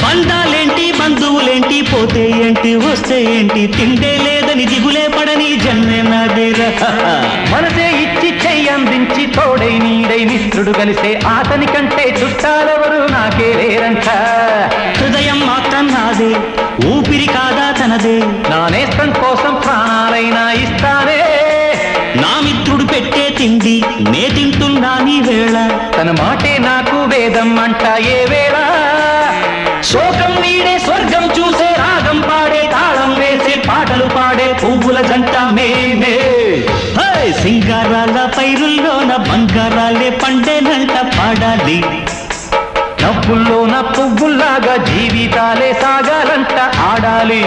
బంధాలేంటి బంధువులేంటి పోతే ఏంటి వస్తే ఏంటి తిండే లేదని దిగులే పడని జన్మే నాదేరా మనసే ఇచ్చి చెయ్యందించి తోడై నీడై మిత్రుడు కలిసే అతని కంటే చుట్టాలెవరు నాకే లేరంట హృదయం మాత్రం నాదే ఊపిరి కాదా తనదే నా నేస్తం కోసం ప్రాణాలైనా ఇస్తానే నా మిత్రుడు పెట్టే తిండి నే తింటున్నా నీ వేళ తన మాటే నాకు వేదం అంట ఏ వేళ శోకం నీడే స్వర్గం చూసే రాగం పాడే తాళం వేసే పాటలు పాడే పువ్వుల జంట మేమే సింగారాల పైరుల్లోన బంగారాలే పండేనంట పాడాలి నవ్వుల్లోన పువ్వుల్లాగా జీవితాలే సాగాలంట ఆడాలి